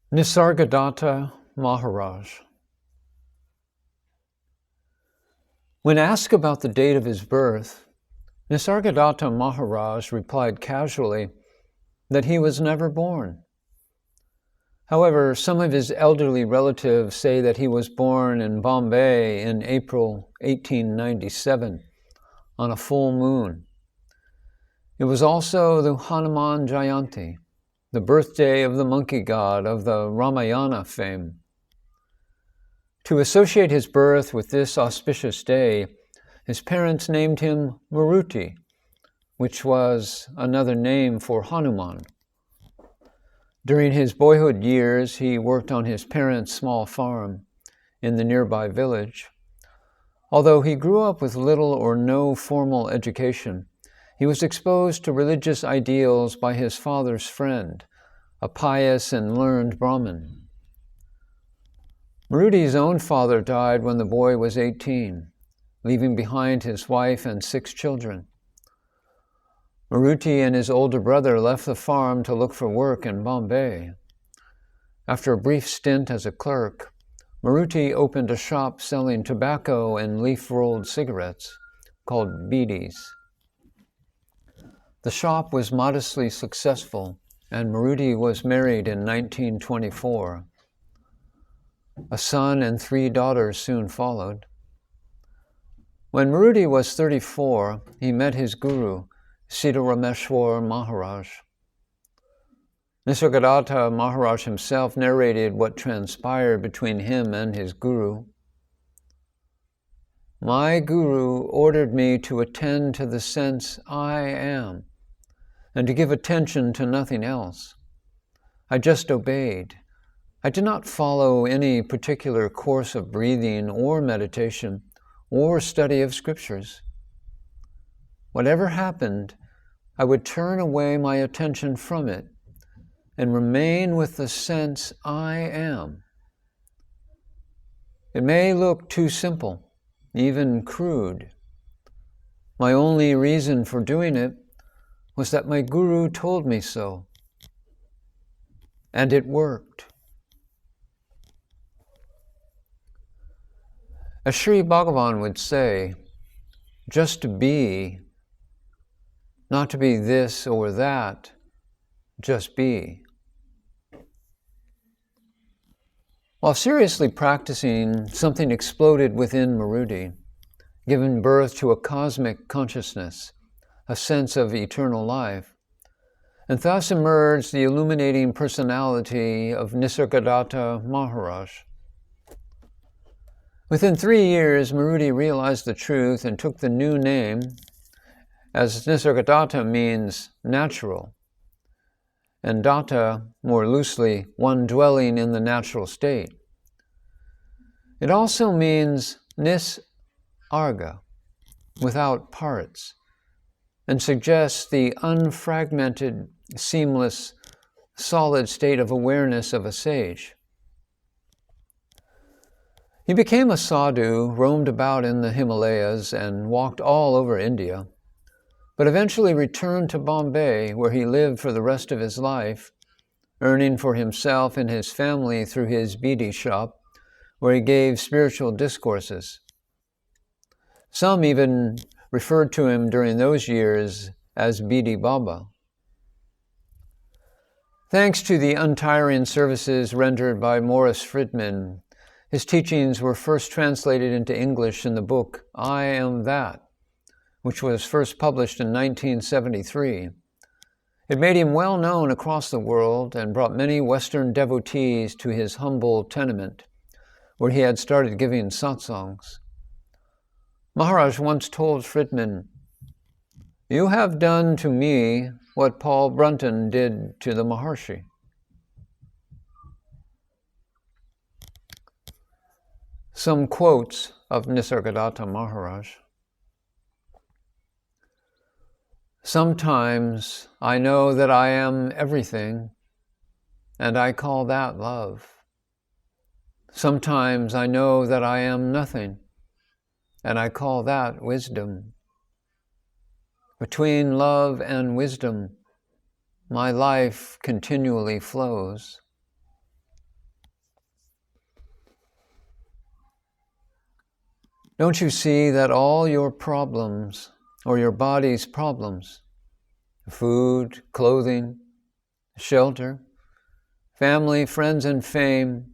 Nisargadatta Maharaj. When asked about the date of his birth, Nisargadatta Maharaj replied casually that he was never born. However, some of his elderly relatives say that he was born in Bombay in April 1897 on a full moon. It was also the Hanuman Jayanti, the birthday of the monkey god of the Ramayana fame. To associate his birth with this auspicious day, his parents named him Maruti, which was another name for Hanuman. During his boyhood years, he worked on his parents' small farm in the nearby village. Although he grew up with little or no formal education, he was exposed to religious ideals by his father's friend, a pious and learned Brahmin. Maruti's own father died when the boy was 18, leaving behind his wife and 6 children. Maruti and his older brother left the farm to look for work in Bombay. After a brief stint as a clerk, Maruti opened a shop selling tobacco and leaf-rolled cigarettes called bidis. The shop was modestly successful, and Maruti was married in 1924. A son and 3 daughters soon followed. When Maruti was 34, he met his guru, Sri Ramanasramam Maharaj. Nisargadatta Maharaj himself narrated what transpired between him and his guru. "My guru ordered me to attend to the sense I am, and to give attention to nothing else. I just obeyed. I did not follow any particular course of breathing or meditation or study of scriptures. Whatever happened, I would turn away my attention from it and remain with the sense I am. It may look too simple, even crude. My only reason for doing it was that my guru told me so. And it worked." As Sri Bhagavan would say, just to be, not to be this or that, just be. While seriously practicing, something exploded within Maruti, giving birth to a cosmic consciousness, a sense of eternal life, and thus emerged the illuminating personality of Nisargadatta Maharaj. Within 3 years, Maruti realized the truth and took the new name, as Nisargadatta means natural, and datta, more loosely, one dwelling in the natural state. It also means nisarga, without parts, and suggests the unfragmented, seamless, solid state of awareness of a sage. He became a sadhu, roamed about in the Himalayas, and walked all over India, but eventually returned to Bombay, where he lived for the rest of his life, earning for himself and his family through his bidi shop, where he gave spiritual discourses. Some even referred to him during those years as Bidi Baba. Thanks to the untiring services rendered by Morris Friedman, his teachings were first translated into English in the book I Am That, which was first published in 1973. It made him well known across the world and brought many Western devotees to his humble tenement, where he had started giving satsangs. Maharaj once told Friedman, "You have done to me what Paul Brunton did to the Maharshi." Some quotes of Nisargadatta Maharaj. "Sometimes I know that I am everything, and I call that love. Sometimes I know that I am nothing, and I call that wisdom. Between love and wisdom, my life continually flows." Don't you see that all your problems, or your body's problems, food, clothing, shelter, family, friends, and fame,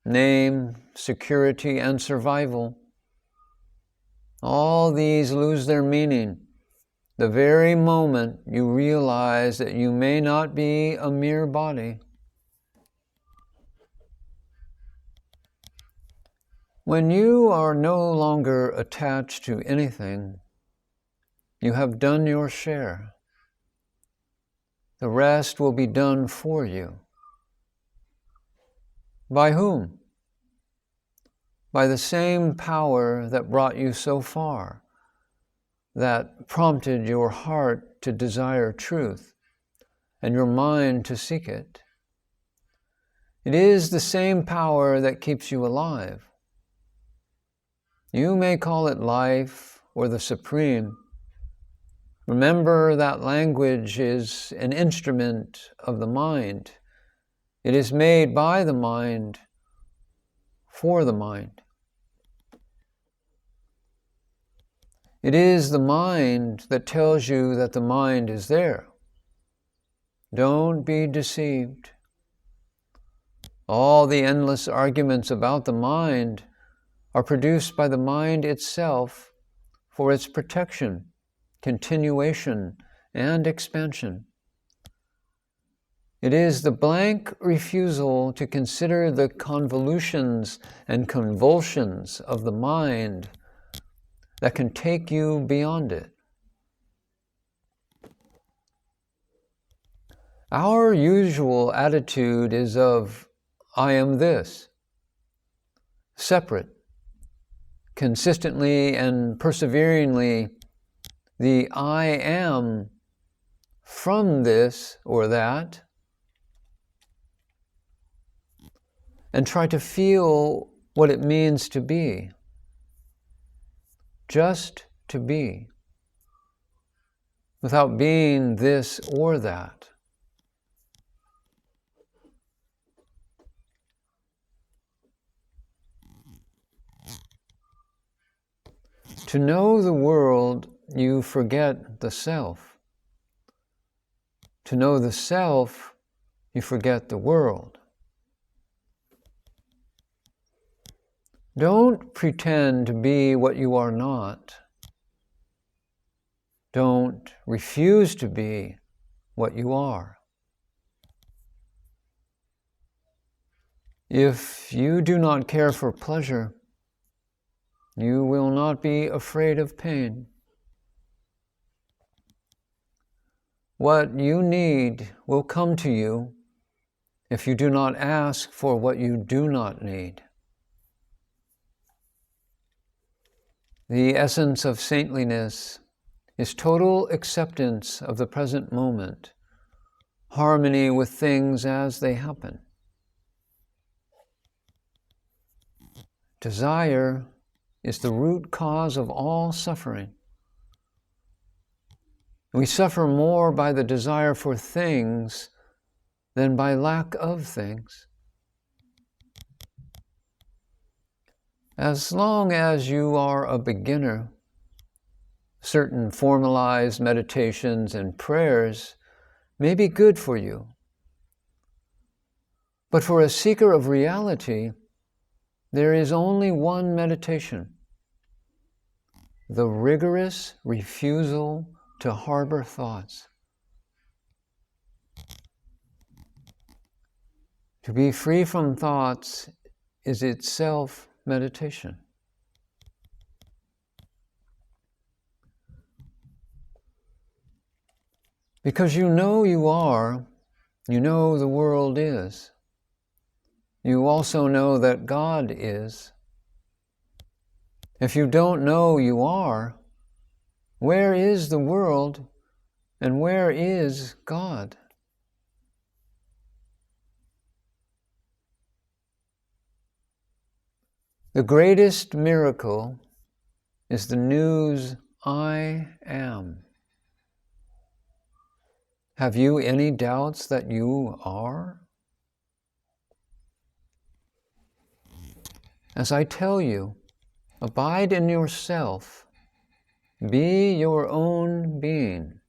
name, security, and survival, all these lose their meaning the very moment you realize that you may not be a mere body. When you are no longer attached to anything, you have done your share. The rest will be done for you. By whom? By the same power that brought you so far, that prompted your heart to desire truth and your mind to seek it. It is the same power that keeps you alive. You may call it life or the Supreme. Remember that language is an instrument of the mind. It is made by the mind for the mind. It is the mind that tells you that the mind is there. Don't be deceived. All the endless arguments about the mind are produced by the mind itself for its protection, continuation, and expansion. It is the blank refusal to consider the convolutions and convulsions of the mind that can take you beyond it. Our usual attitude is of, I am this, separate, consistently and perseveringly, the I am from this or that, and try to feel what it means to be. Just to be, without being this or that. To know the world, you forget the self. To know the self, you forget the world. Don't pretend to be what you are not. Don't refuse to be what you are. If you do not care for pleasure, you will not be afraid of pain. What you need will come to you if you do not ask for what you do not need. The essence of saintliness is total acceptance of the present moment, harmony with things as they happen. Desire is the root cause of all suffering. We suffer more by the desire for things than by lack of things. As long as you are a beginner, certain formalized meditations and prayers may be good for you. But for a seeker of reality, there is only one meditation: the rigorous refusal to harbor thoughts. To be free from thoughts is itself meditation. Because you know you are, you know the world is. You also know that God is. If you don't know you are, where is the world and where is God? The greatest miracle is the news, I am. Have you any doubts that you are? As I tell you, Abide in yourself. Be your own being.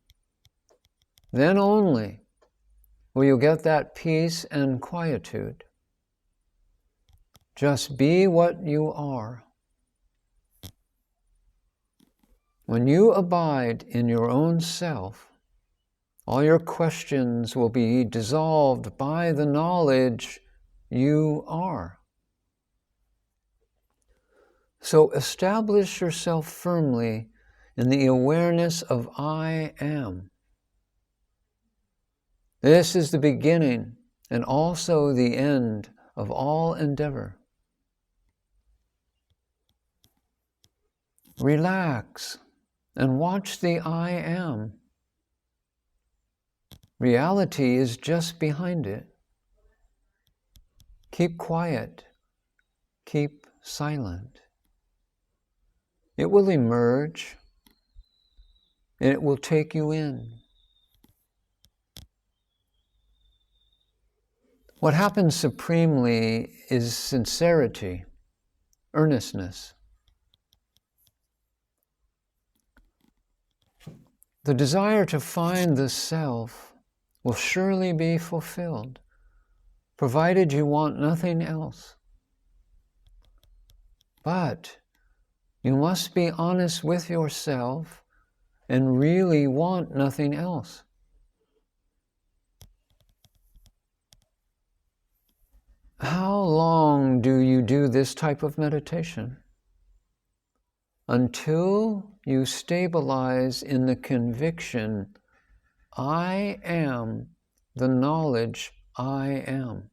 Then only will you get that peace and quietude. Just be what you are. When you abide in your own self, all your questions will be dissolved by the knowledge you are. So establish yourself firmly in the awareness of I am. This is the beginning and also the end of all endeavor. Relax and watch the I am. Reality is just behind it. Keep quiet. Keep silent. It will emerge and it will take you in. What happens supremely is sincerity, earnestness. The desire to find the self will surely be fulfilled, provided you want nothing else. But you must be honest with yourself and really want nothing else. How long do you do this type of meditation? Until you stabilize in the conviction, I am the knowledge I am.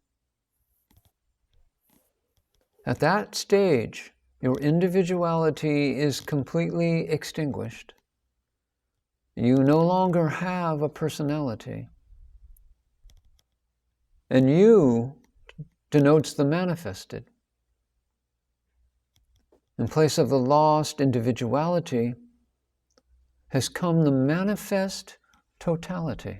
At that stage, your individuality is completely extinguished. You no longer have a personality. And you denotes the manifested. In place of the lost individuality has come the manifest totality.